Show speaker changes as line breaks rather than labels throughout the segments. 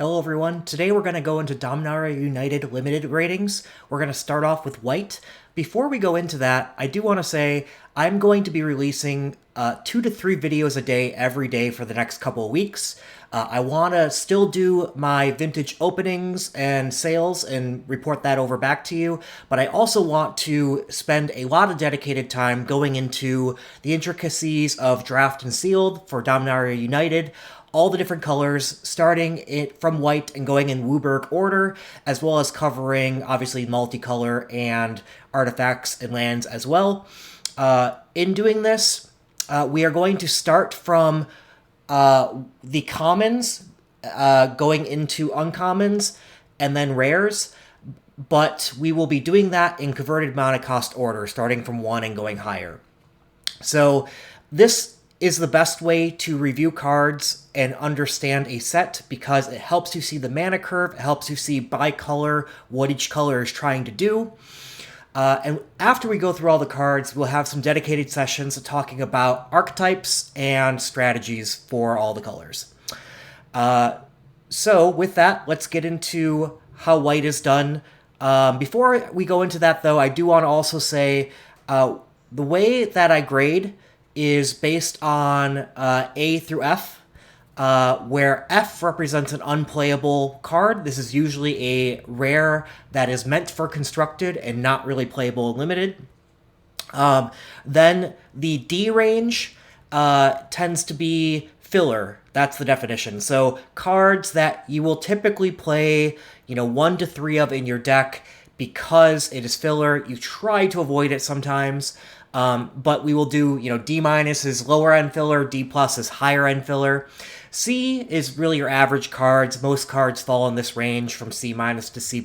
Hello everyone, today we're going to go into Dominaria United Limited ratings. We're going to start off with white. Before we go into that, I do want to say I'm going to be releasing 2 to 3 videos a day every day for the next couple of weeks. I want to still do my vintage openings and sales and report that over back to you, but I also want to spend a lot of dedicated time going into the intricacies of draft and sealed for Dominaria United, all the different colors, starting it from white and going in WUBRG order, as well as covering, obviously, multicolor and artifacts and lands as well. In doing this, we are going to start from the commons, going into uncommons, and then rares, but we will be doing that in converted mana cost order, starting from 1 and going higher. So this is the best way to review cards and understand a set because it helps you see the mana curve, it helps you see by color what each color is trying to do. And after we go through all the cards, we'll have some dedicated sessions talking about archetypes and strategies for all the colors. So with that, let's get into how white is done. Before we go into that, though, I do want to also say the way that I grade is based on A through F, where F represents an unplayable card. This is usually a rare that is meant for constructed and not really playable in limited. Then the D range tends to be filler. That's the definition. So cards that you will typically play, 1 to 3 of in your deck because it is filler. You try to avoid it sometimes. But we will do, D- is lower end filler, D+ is higher end filler. C is really your average cards. Most cards fall in this range from C- to C+.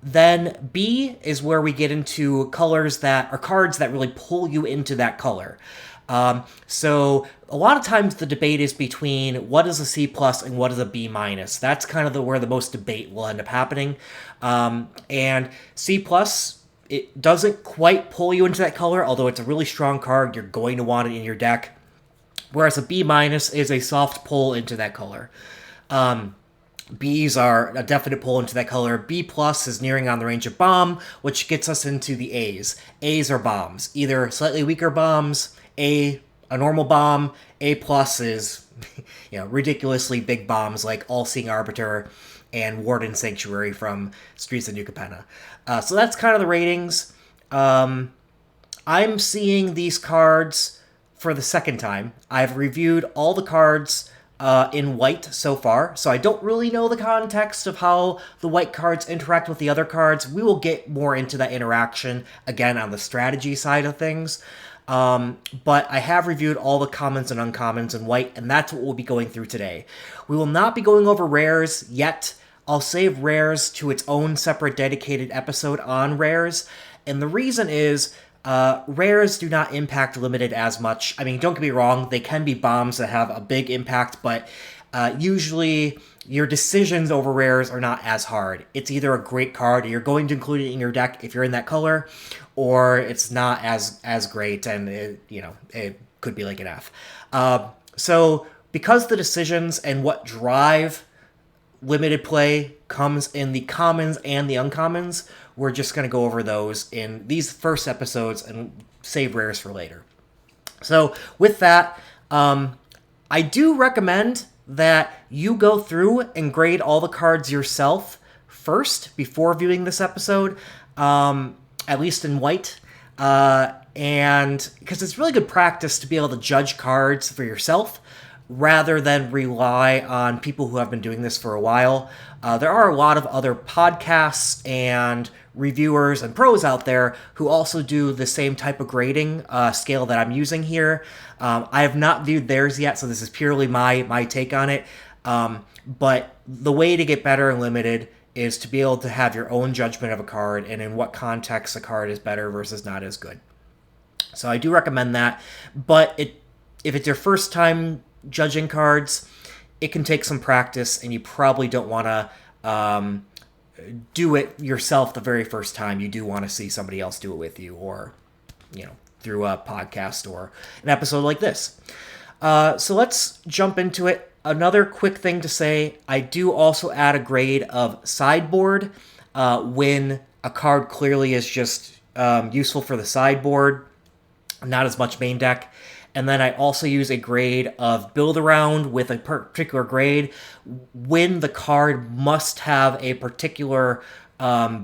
Then B is where we get into colors that are cards that really pull you into that color. So a lot of times the debate is between what is a C+ and what is a B-. That's kind of where the most debate will end up happening. And C+, it doesn't quite pull you into that color, although it's a really strong card. You're going to want it in your deck. Whereas a B- is a soft pull into that color. Bs are a definite pull into that color. B+ is nearing on the range of bomb, which gets us into the As. As are bombs. Either slightly weaker bombs, a normal bomb. A+ is ridiculously big bombs like All-Seeing Arbiter and Warden Sanctuary from Streets of New Capenna. So that's kind of the ratings. I'm seeing these cards for the second time. I've reviewed all the cards in white so far, so I don't really know the context of how the white cards interact with the other cards. We will get more into that interaction, again, on the strategy side of things. But I have reviewed all the commons and uncommons in white, and that's what we'll be going through today. We will not be going over rares yet. I'll save rares to its own separate dedicated episode on rares, and the reason is rares do not impact limited as much. I mean, don't get me wrong, they can be bombs that have a big impact, but usually your decisions over rares are not as hard. It's either a great card, you're going to include it in your deck if you're in that color, or it's not as great, and it could be like an F. So because the decisions and what drive limited play comes in the commons and the uncommons, we're just going to go over those in these first episodes and save rares for later. So with that, I do recommend that you go through and grade all the cards yourself first before viewing this episode, at least in white. And because it's really good practice to be able to judge cards for yourself rather than rely on people who have been doing this for a while. There are a lot of other podcasts and reviewers and pros out there who also do the same type of grading scale that I'm using here. I have not viewed theirs yet, so this is purely my take on it. But the way to get better and limited is to be able to have your own judgment of a card and in what context a card is better versus not as good. So I do recommend that, but if it's your first time judging cards, it can take some practice, and you probably don't want to do it yourself the very first time. You do want to see somebody else do it with you, or through a podcast or an episode like this. So let's jump into it. Another quick thing to say, I do also add a grade of sideboard when a card clearly is just useful for the sideboard, not as much main deck. And then I also use a grade of build around with a particular grade when the card must have a particular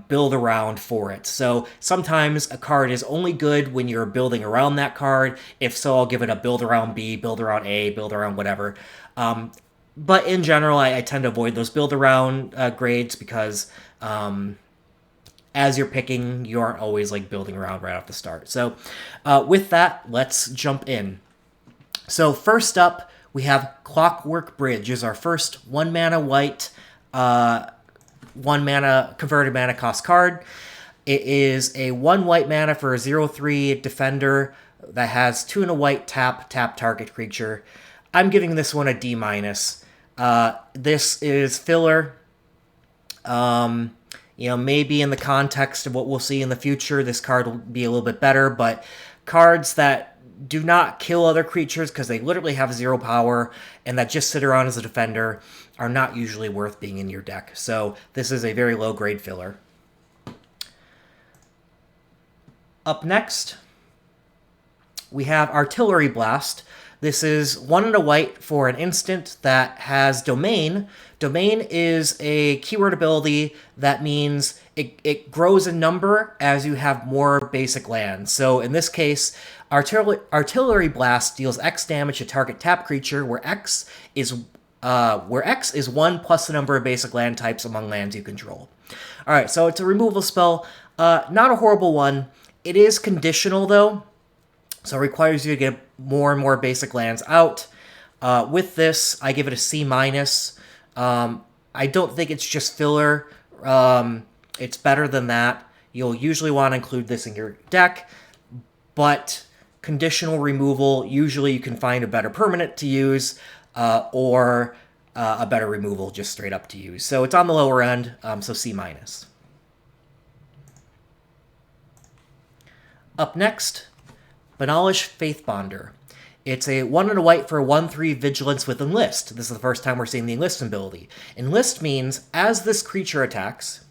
build around for it. So sometimes a card is only good when you're building around that card. If so, I'll give it a build around B, build around A, build around whatever. But in general, I tend to avoid those build around grades because as you're picking, you aren't always like building around right off the start. So with that, let's jump in. So first up, we have Clockwork Bridge is our first 1 mana white, 1 mana converted mana cost card. It is a 1 white mana for a 0/3 defender that has 2 and a white tap target creature. I'm giving this one a D-. This is filler. Maybe in the context of what we'll see in the future, this card will be a little bit better, but cards that do not kill other creatures because they literally have 0 power and that just sit around as a defender are not usually worth being in your deck. So this is a very low grade filler. Up next, we have Artillery Blast. This is 1 and a white for an instant that has Domain. Domain is a keyword ability that means it grows in number as you have more basic lands. So in this case, Artillery Blast deals X damage to target tap creature, where X is 1 plus the number of basic land types among lands you control. All right, so it's a removal spell. Not a horrible one. It is conditional though, so it requires you to get more and more basic lands out. With this, I give it a C-. I don't think it's just filler. It's better than that. You'll usually want to include this in your deck, but conditional removal, usually you can find a better permanent to use, or a better removal just straight up to use. So it's on the lower end, so C-. Up next, Banalish Faithbonder. It's a 1 and a white for a 1/3 vigilance with Enlist. This is the first time we're seeing the Enlist ability. Enlist means, as this creature attacks,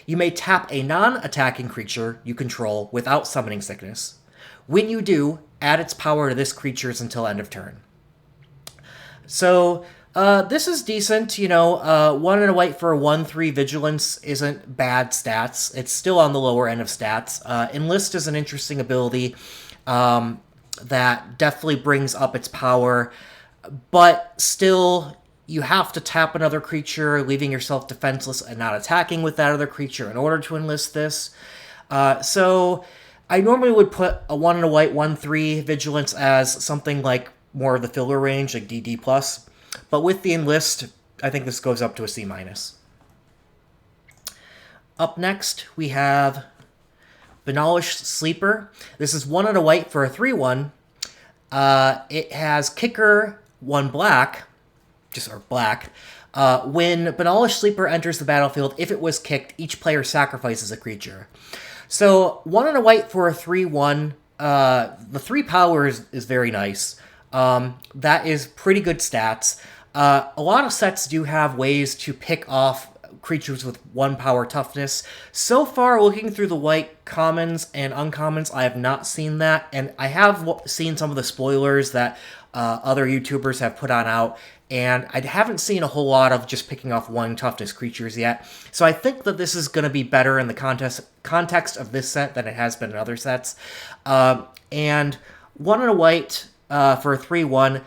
you may tap a non-attacking creature you control without summoning sickness. When you do, add its power to this creature's until end of turn. So, this is decent, 1 and a white for a 1/3 vigilance isn't bad stats. It's still on the lower end of stats. Enlist is an interesting ability that definitely brings up its power, but still, you have to tap another creature, leaving yourself defenseless and not attacking with that other creature in order to enlist this. So, I normally would put a 1 and a white 1/3 vigilance as something like more of the filler range, like DD+. But with the Enlist, I think this goes up to a C-. Up next, we have Banalish Sleeper. This is 1 and a white for a 3/1. It has Kicker 1 black, or black. When Banalish Sleeper enters the battlefield, if it was kicked, each player sacrifices a creature. So 1 and a white for a 3/1. The 3 power is very nice. That is pretty good stats. A lot of sets do have ways to pick off creatures with 1 power toughness. So far, looking through the white commons and uncommons, I have not seen that, and I have seen some of the spoilers that other YouTubers have put out, and I haven't seen a whole lot of just picking off 1 toughness creatures yet. So I think that this is going to be better in the context of this set than it has been in other sets. And 1 and a white for a 3/1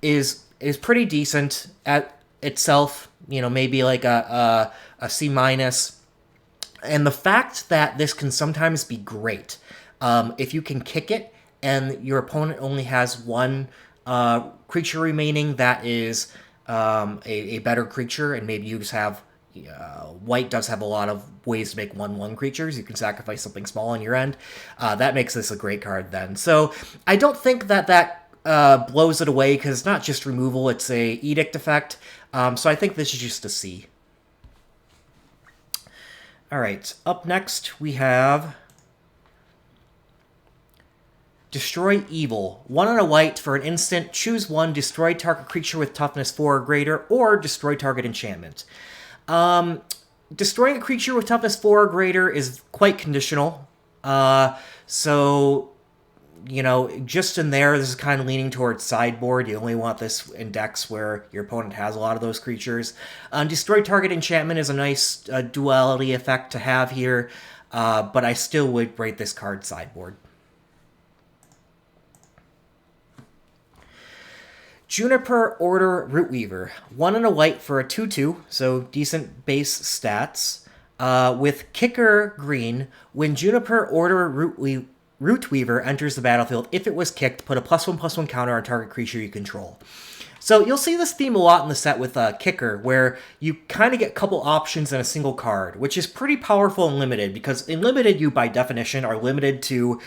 is pretty decent at itself, maybe like a C-. And the fact that this can sometimes be great, if you can kick it and your opponent only has 1 creature remaining that is a better creature, and maybe you just have white does have a lot of ways to make 1/1 creatures. You can sacrifice something small on your end. That makes this a great card then. So I don't think that blows it away, because it's not just removal, it's a edict effect. So I think this is just a C. Alright, up next we have Destroy Evil. 1 and a white for an instant. Choose one. Destroy target creature with toughness 4 or greater, or destroy target enchantment. Destroying a creature with toughness 4 or greater is quite conditional. So, you know, just in there, this is kind of leaning towards sideboard. You only want this in decks where your opponent has a lot of those creatures. Destroy target enchantment is a nice duality effect to have here, but I still would rate this card sideboard. Juniper Order Rootweaver. 1 and a white for a 2/2, so decent base stats. With kicker green, when Juniper Order Rootweaver enters the battlefield, if it was kicked, put a +1/+1 counter on target creature you control. So you'll see this theme a lot in the set with Kicker, where you kind of get a couple options in a single card, which is pretty powerful and limited, because in limited you, by definition, are limited to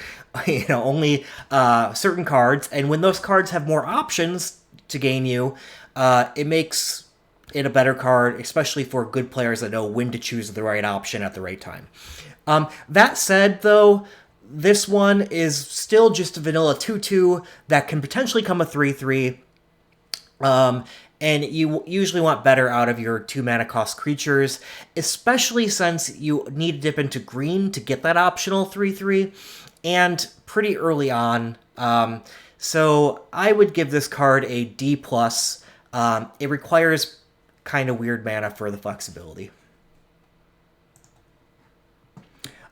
only certain cards, and when those cards have more options to gain you, it makes it a better card, especially for good players that know when to choose the right option at the right time. That said, though, this one is still just a vanilla 2/2 that can potentially come a 3/3, and you usually want better out of your 2 mana cost creatures, especially since you need to dip into green to get that optional 3/3, and pretty early on. So I would give this card a D+. It requires kind of weird mana for the flexibility.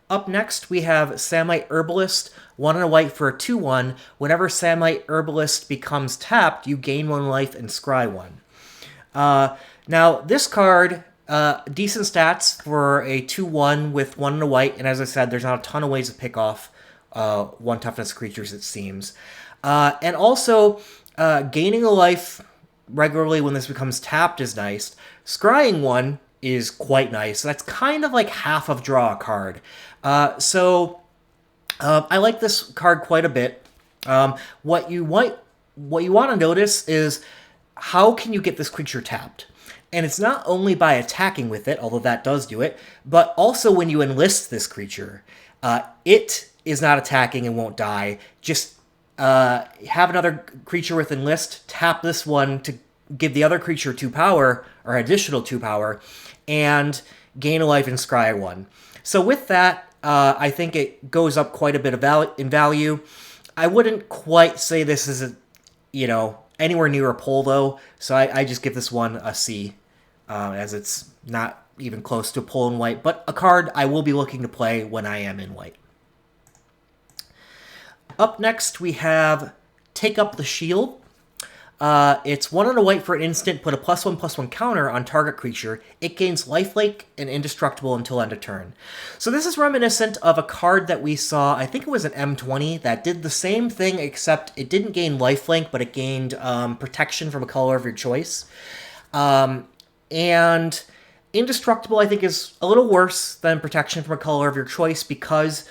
Up next, we have Samite Herbalist. 1 and a white for a 2/1. Whenever Samite Herbalist becomes tapped, you gain 1 life and scry 1. Now, this card, decent stats for a 2/1 with 1 and a white, and as I said, there's not a ton of ways to pick off 1 toughness creatures, it seems. And also, gaining a life regularly when this becomes tapped is nice. Scrying 1 is quite nice. That's kind of like half of draw a card. So I like this card quite a bit. What you want to notice is, how can you get this creature tapped? And it's not only by attacking with it, although that does do it, but also when you enlist this creature. It is not attacking and won't die. Just have another creature with enlist, tap this one to give the other creature 2 power, or additional 2 power, and gain a life and scry 1. So with that, I think it goes up quite a bit in value. I wouldn't quite say this is anywhere near a pull, though, so I just give this one a C, as it's not even close to a pull in white, but a card I will be looking to play when I am in white. Up next, we have Take Up the Shield. It's 1 and a white for an instant, put a +1/+1 counter on target creature. It gains lifelink and indestructible until end of turn. So this is reminiscent of a card that we saw, I think it was an M20, that did the same thing, except it didn't gain lifelink, but it gained protection from a color of your choice. And indestructible, I think, is a little worse than protection from a color of your choice, because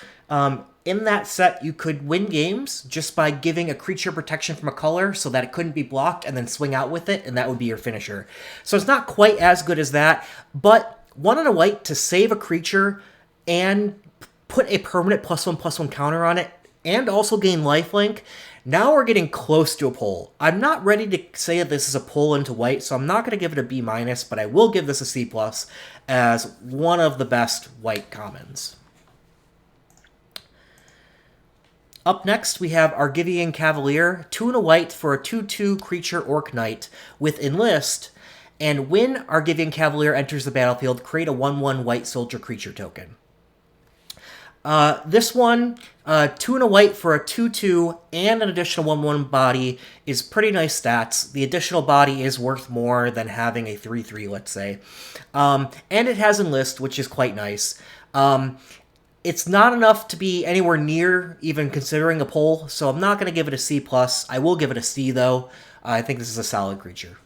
in that set, you could win games just by giving a creature protection from a color so that it couldn't be blocked, and then swing out with it, and that would be your finisher. So it's not quite as good as that, but 1 and a white to save a creature and put a permanent +1/+1 counter on it, and also gain lifelink. Now we're getting close to a pull. I'm not ready to say that this is a pull into white, so I'm not going to give it a B-, but I will give this a C+, as one of the best white commons. Up next, we have Argivian Cavalier, 2 and a white for a 2/2 creature Orc Knight with Enlist, and when Argivian Cavalier enters the battlefield, create a 1/1 white soldier creature token. This one, 2 and a white for a 2/2 and an additional 1/1 body is pretty nice stats. The additional body is worth more than having a 3/3, let's say. And it has Enlist, which is quite nice. It's not enough to be anywhere near even considering a pull, so I'm not going to give it a C+. I will give it a C, though. I think this is a solid creature.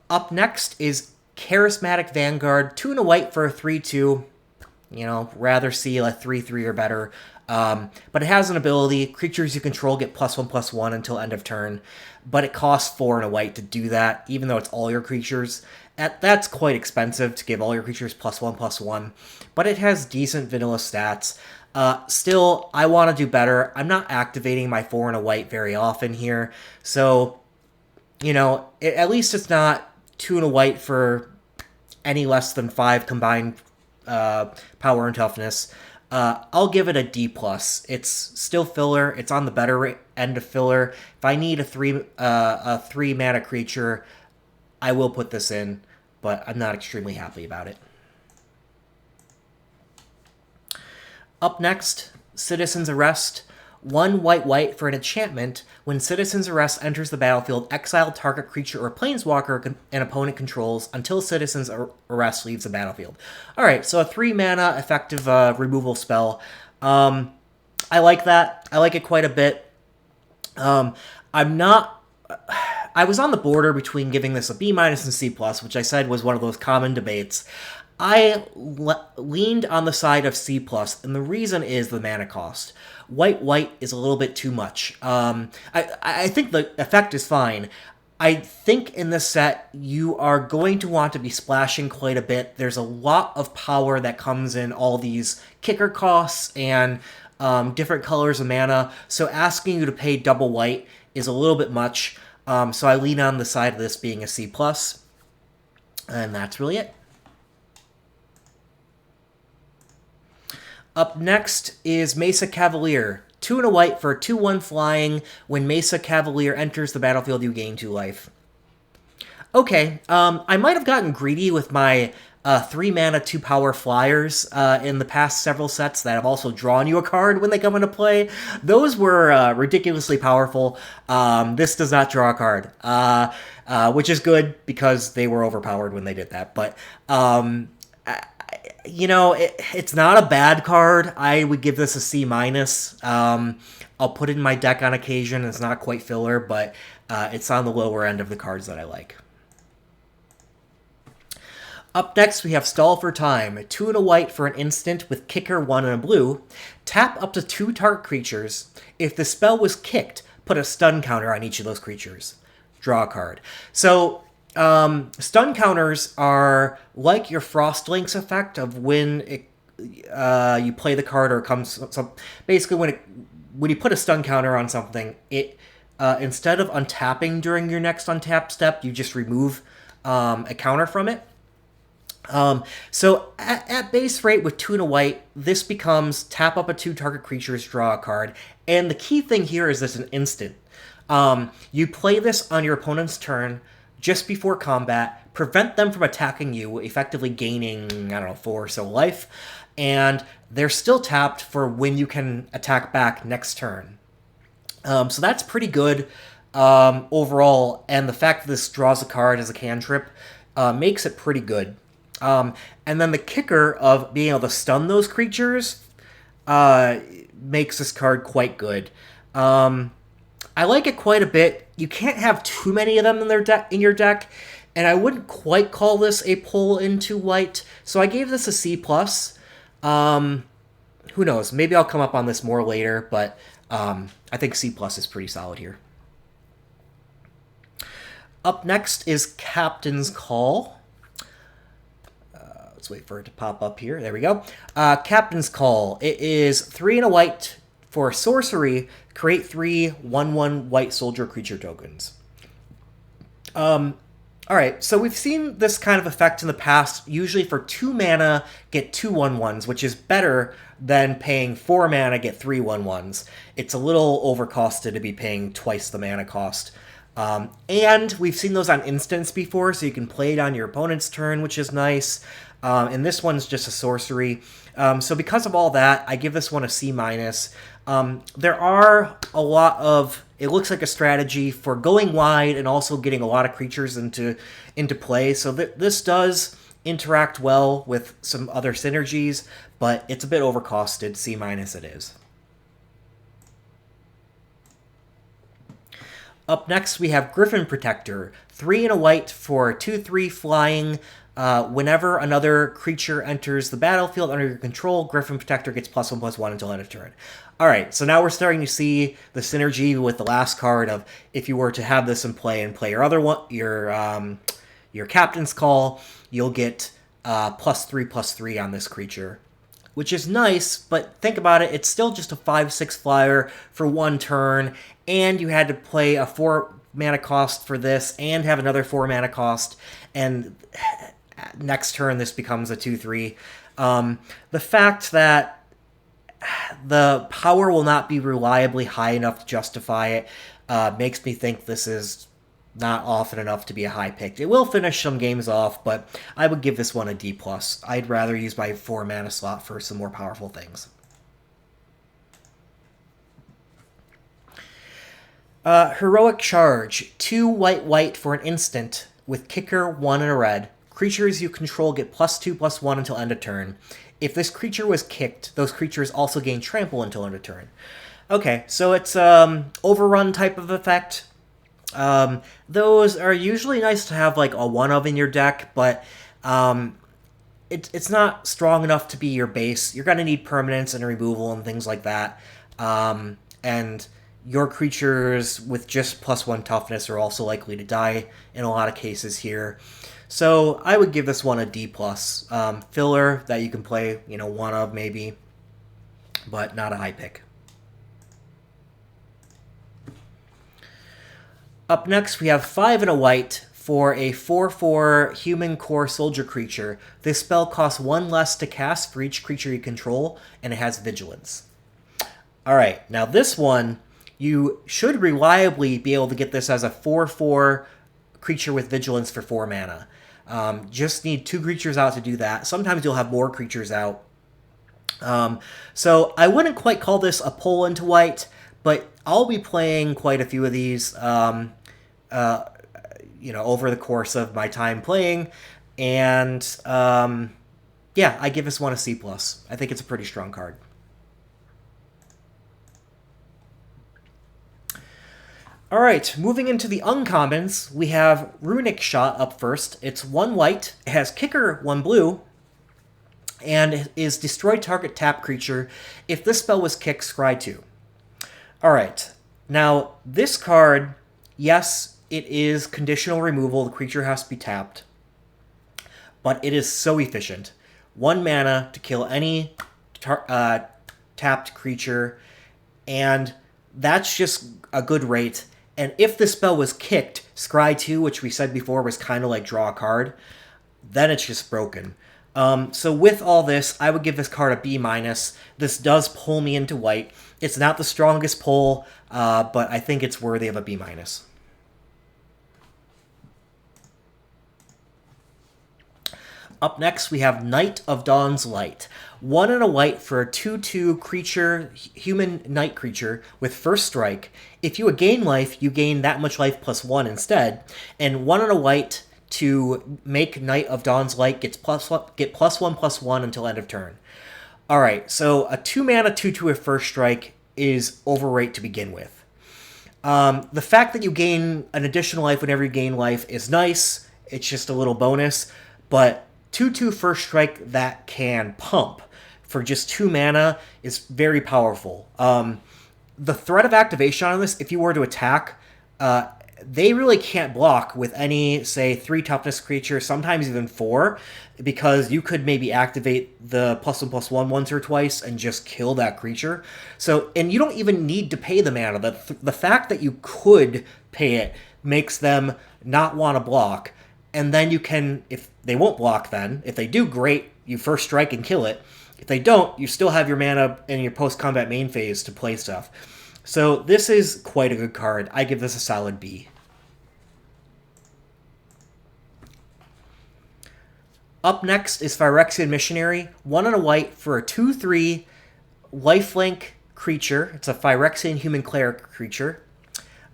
Up next is Charismatic Vanguard, 2 and a white for a 3/2. Rather see a 3/3 or better. But it has an ability, creatures you control get +1/+1 until end of turn, but it costs 4 and a white to do that, even though it's all your creatures. That's quite expensive to give all your creatures +1/+1, but it has decent vanilla stats. Still, I want to do better. I'm not activating my 4 and a white very often here, so, you know, at least it's not 2 and a white for any less than 5 combined power and toughness. I'll give it a D+. It's still filler. It's on the better end of filler. If I need a 3 mana creature, I will put this in, but I'm not extremely happy about it. Up next, Citizen's Arrest. 1 white for an enchantment. When Citizen's Arrest enters the battlefield, exile target creature or planeswalker an opponent controls until Citizen's Arrest leaves the battlefield. Alright, so a 3 mana effective removal spell. I like that. I like it quite a bit. I was on the border between giving this a B- and C+, which I said was one of those common debates. I leaned on the side of C+, and the reason is the mana cost. White is a little bit too much. I think the effect is fine. I think in this set, you are going to want to be splashing quite a bit. There's a lot of power that comes in all these kicker costs and different colors of mana, so asking you to pay double white is a little bit much. So I lean on the side of this being a C+, and that's really it. Up next is Mesa Cavalier. 2 and a white for a 2/1 flying. When Mesa Cavalier enters the battlefield, you gain 2 life. Okay, I might have gotten greedy with my 3 mana 2 power flyers in the past several sets that have also drawn you a card when they come into play. Those were ridiculously powerful. This does not draw a card, which is good because they were overpowered when they did that. But you know, it's not a bad card. I would give this a C-. I'll put it in my deck on occasion. It's not quite filler, but it's on the lower end of the cards that I like. Up next, we have Stall for Time. 2 and a white for an instant with kicker 1 and a blue. Tap up to 2 target creatures. If the spell was kicked, put a stun counter on each of those creatures. Draw a card. So stun counters are like your Frostlinks effect of when you play the card or it comes. So basically, when you put a stun counter on something, it instead of untapping during your next untap step, you just remove a counter from it. So at base rate with 2 and a white, this becomes tap up a 2 target creatures, draw a card. And the key thing here is this an instant. You play this on your opponent's turn just before combat, prevent them from attacking you, effectively gaining, 4 or so life, and they're still tapped for when you can attack back next turn. So that's pretty good overall, and the fact that this draws a card as a cantrip makes it pretty good. And then the kicker of being able to stun those creatures makes this card quite good. I like it quite a bit. You can't have too many of them in your deck, and I wouldn't quite call this a pull into white, so I gave this a C+. Who knows? Maybe I'll come up on this more later, but I think C+ is pretty solid here. Up next is Captain's Call. Let's wait for it to pop up here. There we go. Captain's Call. It is 3 and a white for sorcery. Create 3 1/1 white soldier creature tokens. Alright, so we've seen this kind of effect in the past. Usually for 2 mana, get 2 1/1s, which is better than paying 4 mana, get 3 1/1s. It's a little overcosted to be paying twice the mana cost. And we've seen those on instants before, so you can play it on your opponent's turn, which is nice. And this one's just a sorcery. So because of all that, I give this one a C-. There are a lot of, it looks like a strategy for going wide and also getting a lot of creatures into play. So this does interact well with some other synergies, but it's a bit overcosted. C- it is. Up next, we have Griffin Protector. 3 and a white for 2/3 flying. Whenever another creature enters the battlefield under your control, Griffin Protector gets +1/+1 until end of turn. Alright, so now we're starting to see the synergy with the last card of if you were to have this in play and play your other one, your Captain's Call, you'll get +3/+3 on this creature, which is nice, but think about it, it's still just a 5/6 flyer for one turn, and you had to play a 4 mana cost for this and have another 4 mana cost, and next turn this becomes a 2/3. The fact that the power will not be reliably high enough to justify it makes me think this is not often enough to be a high pick. It will finish some games off, but I would give this one a D+. I'd rather use my 4 mana slot for some more powerful things. Heroic Charge. 2 white for an instant with kicker, 1 and a red. Creatures you control get +2/+1 until end of turn. If this creature was kicked, those creatures also gain trample until end of turn. Okay, so it's overrun type of effect. Those are usually nice to have like a one of in your deck, but it's not strong enough to be your base. You're going to need permanence and removal and things like that. And your creatures with just +1 toughness are also likely to die in a lot of cases here. So I would give this one a D+. Filler that you can play, one of maybe, but not a high pick. Up next, we have 5 and a white for a 4/4 human core soldier creature. This spell costs 1 less to cast for each creature you control, and it has vigilance. Alright, now this one, you should reliably be able to get this as a 4/4 creature with vigilance for 4 mana. Just need 2 creatures out to do that. Sometimes you'll have more creatures out. So I wouldn't quite call this a pull into white, but I'll be playing quite a few of these, over the course of my time playing, and yeah, I give this one a C+. I think it's a pretty strong card. Alright, moving into the uncommons, we have Runic Shot up first. It's 1 white, it has kicker, 1 blue, and is destroy target tap creature. If this spell was kicked, scry 2. Alright, now this card, yes, it is conditional removal, the creature has to be tapped, but it is so efficient. 1 mana to kill any tapped creature, and that's just a good rate. And if the spell was kicked, scry 2, which we said before was kind of like draw a card, then it's just broken. So with all this, I would give this card a B-. This does pull me into white. It's not the strongest pull, but I think it's worthy of a B-. Up next, we have Knight of Dawn's Light. 1 and a white for a 2/2 creature, human knight creature with first strike. If you gain life, you gain that much life +1 instead. And 1 and a white to make Knight of Dawn's Light get +1/+1 until end of turn. Alright, so a 2 mana 2/2 with first strike is overrate to begin with. The fact that you gain an additional life whenever you gain life is nice. It's just a little bonus, but 2/2 first strike that can pump for just 2 mana is very powerful. The threat of activation on this, if you were to attack, they really can't block with any, say, 3 toughness creature, sometimes even 4, because you could maybe activate the +1/+1 once or twice and just kill that creature. So, and you don't even need to pay the mana. The fact that you could pay it makes them not want to block. And then you can, if they won't block then, if they do, great, you first strike and kill it. If they don't, you still have your mana in your post-combat main phase to play stuff. So this is quite a good card. I give this a solid B. Up next is Phyrexian Missionary. 1 and a white for a 2/3 lifelink creature. It's a Phyrexian human cleric creature.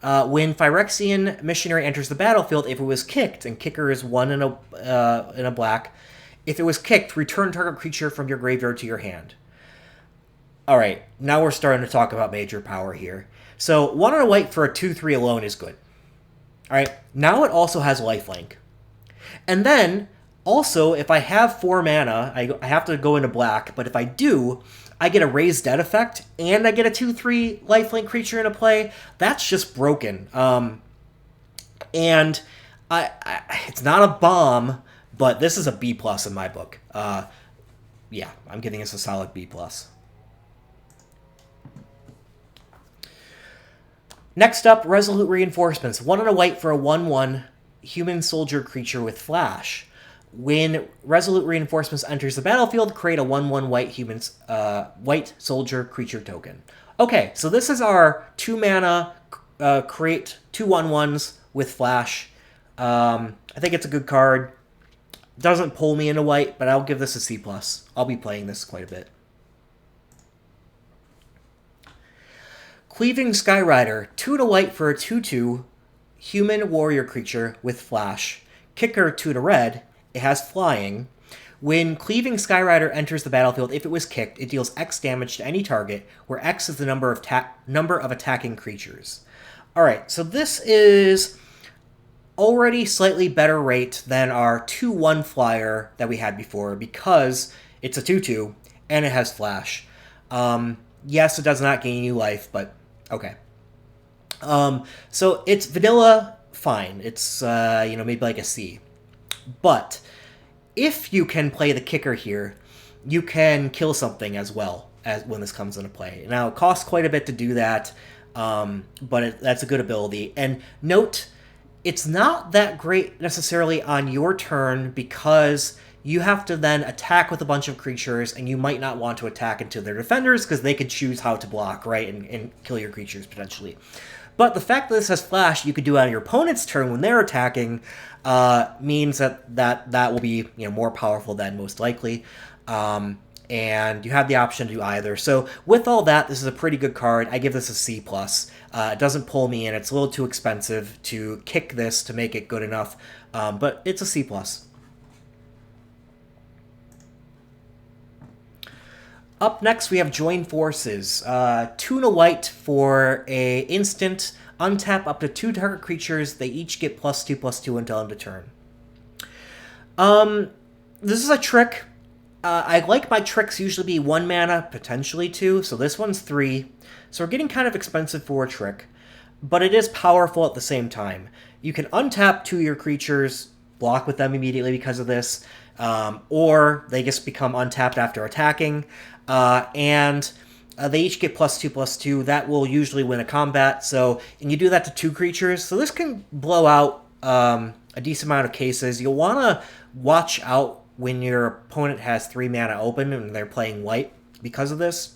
When Phyrexian Missionary enters the battlefield, if it was kicked, and kicker is 1 in a black, if it was kicked, return target creature from your graveyard to your hand. Alright, now we're starting to talk about major power here. So 1 and a white for a 2/3 alone is good. Alright, now it also has lifelink. And then, Also, if I have 4 mana, I have to go into black, but if I do, I get a Raise Dead effect, and I get a 2/3 lifelink creature into play. That's just broken. And it's not a bomb, but this is a B+ in my book. Yeah, I'm giving this a solid B+. Next up, Resolute Reinforcements. 1 and a white for a 1/1 human soldier creature with flash. When Resolute Reinforcements enters the battlefield, create a 1/1 white soldier creature token. Okay, so this is our 2 mana create 2 1/1s with flash. I think it's a good card. Doesn't pull me into white, but I'll give this a C+. I'll be playing this quite a bit. Cleaving Skyrider, 2 to white for a 2/2 human warrior creature with flash. Kicker 2 to red, it has flying. When Cleaving Skyrider enters the battlefield, if it was kicked, it deals X damage to any target, where X is the number of attacking creatures. Alright, so this is already slightly better rate than our 2/1 flyer that we had before, because it's a 2/2 and it has flash. Yes, it does not gain you life, but okay. So it's vanilla fine. It's, maybe like a C. But if you can play the kicker here, you can kill something as well as when this comes into play. Now, it costs quite a bit to do that, but that's a good ability. And note, it's not that great necessarily on your turn, because you have to then attack with a bunch of creatures, and you might not want to attack into their defenders because they could choose how to block, right, and kill your creatures potentially. But the fact that this has flash, you could do it on your opponent's turn when they're attacking, means that will be more powerful than most likely. And you have the option to do either. So with all that, this is a pretty good card. I give this a C+. It doesn't pull me in. It's a little too expensive to kick this to make it good enough, but it's a C+. Up next, we have Join Forces. 2 and a white for a instant. Untap up to 2 target creatures. They each get +2/+2 until end of turn. This is a trick. I like my tricks usually be 1 mana, potentially 2, so this one's 3. So we're getting kind of expensive for a trick, but it is powerful at the same time. You can untap 2 of your creatures, block with them immediately because of this, or they just become untapped after attacking, and they each get +2/+2. That will usually win a combat, and you do that to 2 creatures, so this can blow out a decent amount of cases. You'll want to watch out when your opponent has 3 mana open and they're playing white because of this.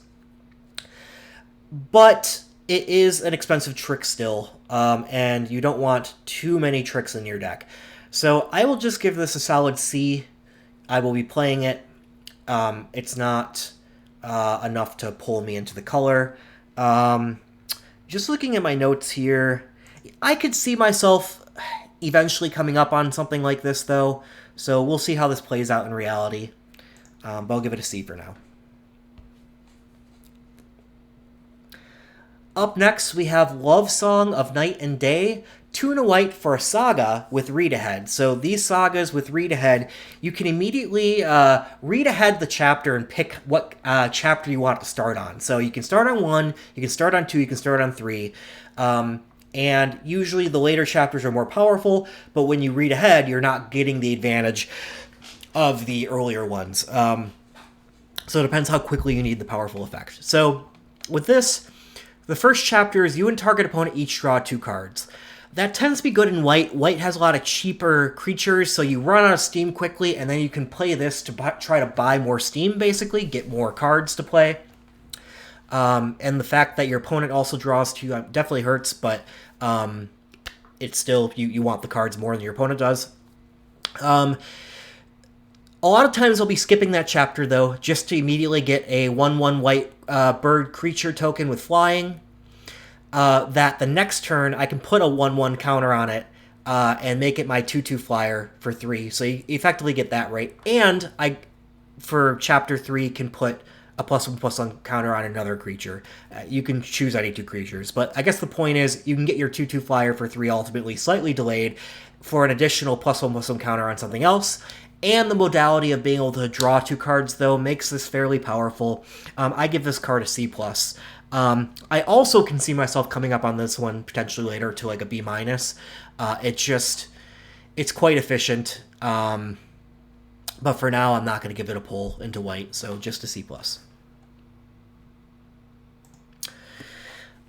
But it is an expensive trick still, and you don't want too many tricks in your deck. So I will just give this a solid C. I will be playing it. It's not enough to pull me into the color. Just looking at my notes here, I could see myself eventually coming up on something like this, though. So we'll see how this plays out in reality. But I'll give it a C for now. Up next, we have Love Song of Night and Day. 2 and a white for a saga with read ahead. So these sagas with read ahead, you can immediately read ahead the chapter and pick what chapter you want to start on. So you can start on 1, you can start on 2, you can start on 3. And usually the later chapters are more powerful, but when you read ahead, you're not getting the advantage of the earlier ones. So it depends how quickly you need the powerful effect. So with this, the first chapter is you and target opponent each draw 2 cards. That tends to be good in white. White has a lot of cheaper creatures, so you run out of steam quickly, and then you can play this to try to buy more steam, basically, get more cards to play. And the fact that your opponent also draws 2 definitely hurts, but it's still, you want the cards more than your opponent does. A lot of times I'll be skipping that chapter, though, just to immediately get a 1/1 white bird creature token with flying. That the next turn I can put a 1/1 counter on it and make it my 2/2 flyer for 3. So you effectively get that right. And I, for chapter 3, can put a +1/+1 counter on another creature. You can choose any 2 creatures. But I guess the point is you can get your 2/2 flyer for 3 ultimately, slightly delayed, for an additional +1/+1 counter on something else. And the modality of being able to draw 2 cards, though, makes this fairly powerful. I give this card a C+. I also can see myself coming up on this one potentially later to like a B-. It's quite efficient. But for now, I'm not going to give it a pull into white, so just a C+.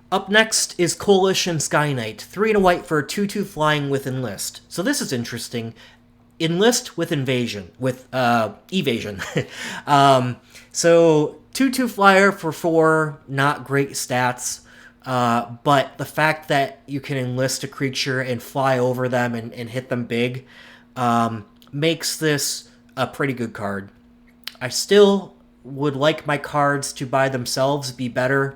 Up next is Coalition Sky Knight, 3 and a white for a 2/2 flying with Enlist. So this is interesting. Enlist with evasion. So 2/2 flyer for 4, not great stats. But the fact that you can enlist a creature and fly over them and hit them big makes this a pretty good card. I still would like my cards to by themselves be better.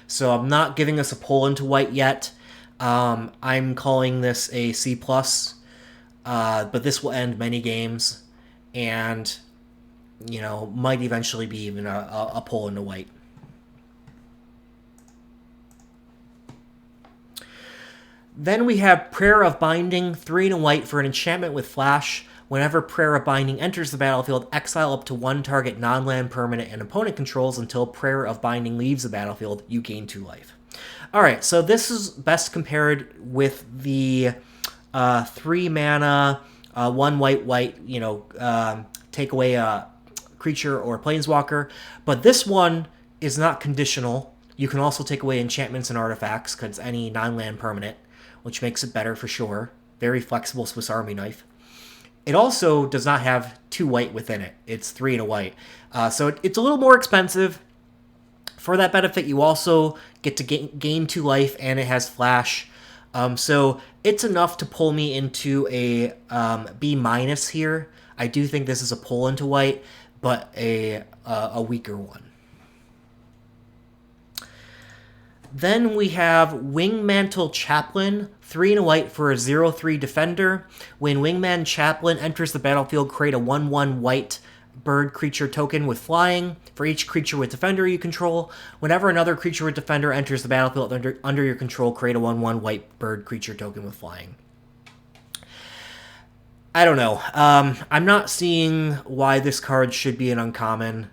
So I'm not giving this a pull into white yet. I'm calling this a C+, but this will end many games and, you know, might eventually be even a pull into white. Then we have Prayer of Binding, 3 and a white for an enchantment with flash. Whenever Prayer of Binding enters the battlefield, exile up to 1 target non-land permanent and opponent controls until Prayer of Binding leaves the battlefield. You gain 2 life. Alright, so this is best compared with the 3 mana, 1 white, you know, take away a creature or planeswalker. But this one is not conditional. You can also take away enchantments and artifacts because any non-land permanent, which makes it better for sure. Very flexible Swiss Army knife. It also does not have 2 white within it. It's 3 and a white. So it's a little more expensive. For that benefit, you also get to gain 2 life, and it has flash. So it's enough to pull me into a B- here. I do think this is a pull into white, but a weaker one. Then we have Wingmantle Chaplain, 3 and a white for a 0/3 defender. When Wingman Chaplain enters the battlefield, create a 1/1 white bird creature token with flying. For each creature with defender you control, whenever another creature with defender enters the battlefield under your control, create a 1/1 white bird creature token with flying. I don't know. I'm not seeing why this card should be an uncommon.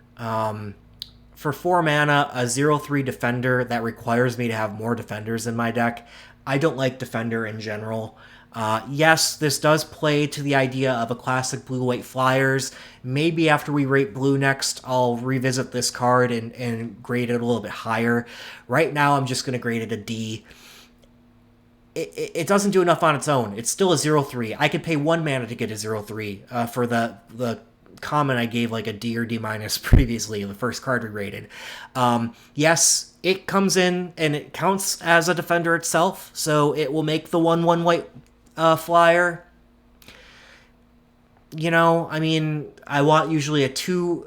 For 4 mana, a 0/3 defender that requires me to have more defenders in my deck. I don't like defender in general. Yes, this does play to the idea of a classic blue-white flyers. Maybe after we rate blue next, I'll revisit this card and grade it a little bit higher. Right now, I'm just going to grade it a D. It doesn't do enough on its own. It's still a 0/3. I could pay 1 mana to get a 0/3 for the common I gave like a D or D- previously, the first card we rated. Yes, it comes in and it counts as a defender itself, so it will make the 1/1 white flyer. You know, I mean, I want usually a 2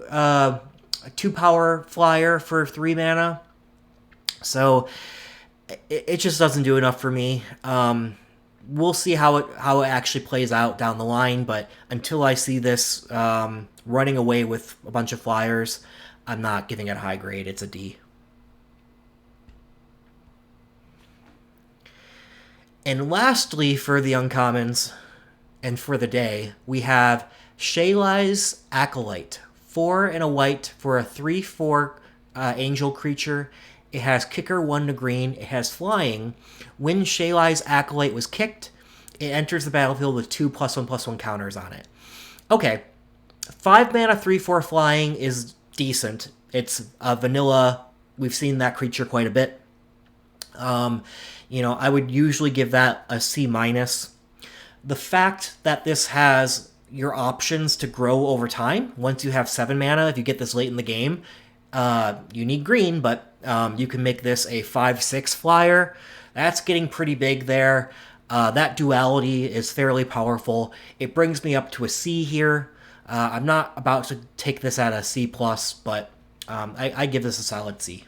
power flyer for 3 mana, so it just doesn't do enough for me. We'll see how it actually plays out down the line, but until I see this running away with a bunch of flyers, I'm not giving it a high grade. It's a D. And lastly, for the uncommons and for the day, we have Shayla's Acolyte, 4 and a white for a 3/4 angel creature. It has kicker 1 to green. It has flying. When Shayla's Acolyte was kicked, it enters the battlefield with 2 +1/+1 counters on it. Okay, 5 mana 3/4 flying is decent. It's a vanilla. We've seen that creature quite a bit. You know, I would usually give that a C-. The fact that this has your options to grow over time, once you have 7 mana, if you get this late in the game, you need green, but you can make this a 5/6 flyer. That's getting pretty big there. That duality is fairly powerful. It brings me up to a C here. I'm not about to take this at a C+, but I give this a solid C.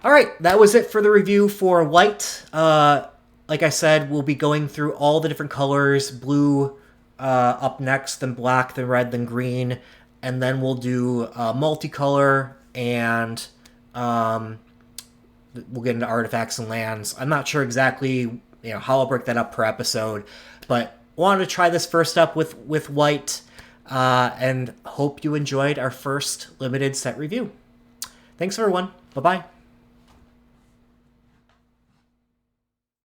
Alright, that was it for the review for white. Like I said, we'll be going through all the different colors. Blue up next, then black, then red, then green. And then we'll do multicolor, and we'll get into artifacts and lands. I'm not sure exactly how I'll break that up per episode. But wanted to try this first up with white, and hope you enjoyed our first limited set review. Thanks, everyone. Bye-bye.